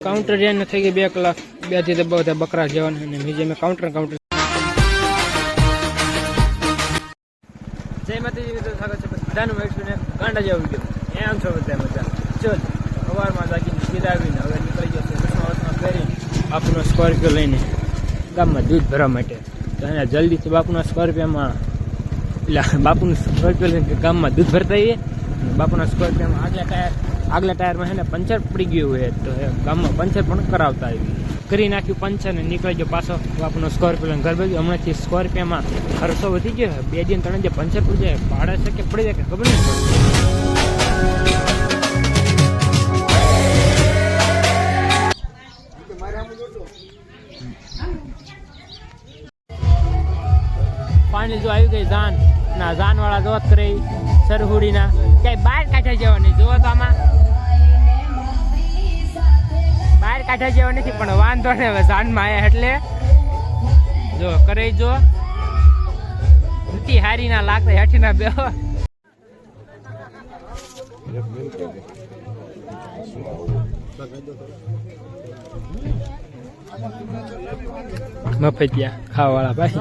Counter જ્યાં થઈ ગઈ 2 કલાક 2 થી બધા બકરા જવાના અને બીજે મેં કાઉન્ટર જય માતાજી મિત્રો, સ્વાગત છે બધાનું મેક્સને ગાંડા જેવો વિડીયો. એમ છો બધા મજા? ચલ સવારમાં જાગીને સીધા આવીને હવે નીકળી જશે બસમાં પહેરીને બાપુનો સ્કોર્પિયો લઈને ગામમાં દૂધ ભરવા માટે. તો એને જલ્દીથી બાપુના સ્કોર્પિયોમાં બાપુનું સ્કોર્પિયો લઈને ગામમાં દૂધ ભરતા આવીએ. બાપુના સ્કોર્પિયોમાં આગલા ટાયરમાં છે ને પંચર પડી ગયું હોય તો ગામમાં પંચર પણ કરાવતા આવી કરી નાખ્યું પંચર ને નીકળી ગયો પાછો બાપુનો સ્કોર્પિયો લઈને ઘર બાજુ. હમણાંથી સ્કોર્પિયોમાં ખર્ચો વધી ગયો. 2 દિન 3 જે પંચર પડી જાય ભાડે છે કે પડી જાય કે ખબર નહીં પડે. પાણી જો આવી ગઈ જાન ના જાન વાળા જોત કરી સરહુડીના ક્યાંય બહાર કાઢા જેવા નહીં. જોવો તો આમાં બહાર કાઢા જેવા નથી પણ વાંધો ને હવે જાનમાં આવ્યા એટલે જો કરે જો નથી હારી ના લાગતા હેઠી ના બેહો. મફતિયા ખાવા વાળા ભાઈ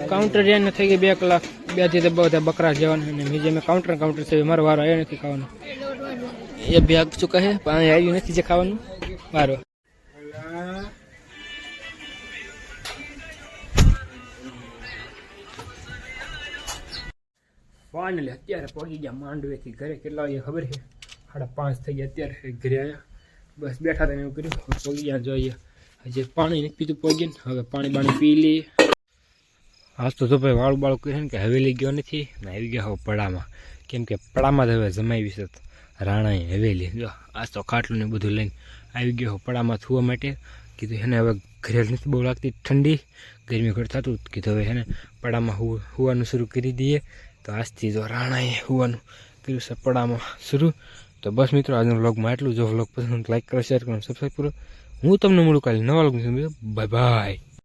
કાઉન્ટર જ્યાં થઈ ગઈ 2 કલાક 2 થી બધા બકરા જવાના અને બીજે મેં કાઉન્ટર છે. મારો વારો આવ્યો નથી ખાવાનો. એ ભાગ ચૂકા છે પાણી આવ્યું નથી જે ખાવાનું વારો. ફાઇનલી અત્યારે પહોંચી ગયા માંડવેથી ઘરે. કેટલા વાગે ખબર છે? 5:30 થઈ ગયા. અત્યારે ઘરે આવ્યા બસ બેઠા હતા એવું કર્યું. પહોંચી ગયા જોઈએ હજી પાણી નથી પીતું. પહોંચીને હવે પાણી પી લઈએ. આજ તો ભાઈ વાળું બાળું કહે ને કે હવેલી ગયો નથી ને આવી ગયા હવે પડામાં. કેમ કે પડામાં જ હવે જમાવી છે રાણાએ હવેલી. જો આજ તો ખાટલું ને બધું લઈને આવી ગયો પડામાં થવા માટે. કીધું એને હવે ઘરે નથી બહુ લાગતી ઠંડી ગરમી ઘર થતું. કીધું હવે એને પડામાં હોવાનું શરૂ કરી દઈએ. તો આજથી જો રાણાએ હોવાનું કર્યું છે પડામાં શરૂ. તો બસ મિત્રો આજનો વ્લોગમાં એટલું. જો વ્લોગ પસંદ લાઈક કરો, શેર કરો, સબસ્ક્રાઈબ કરો. હું તમને મળું કાલે નવા વ્લોગ. Bye bye.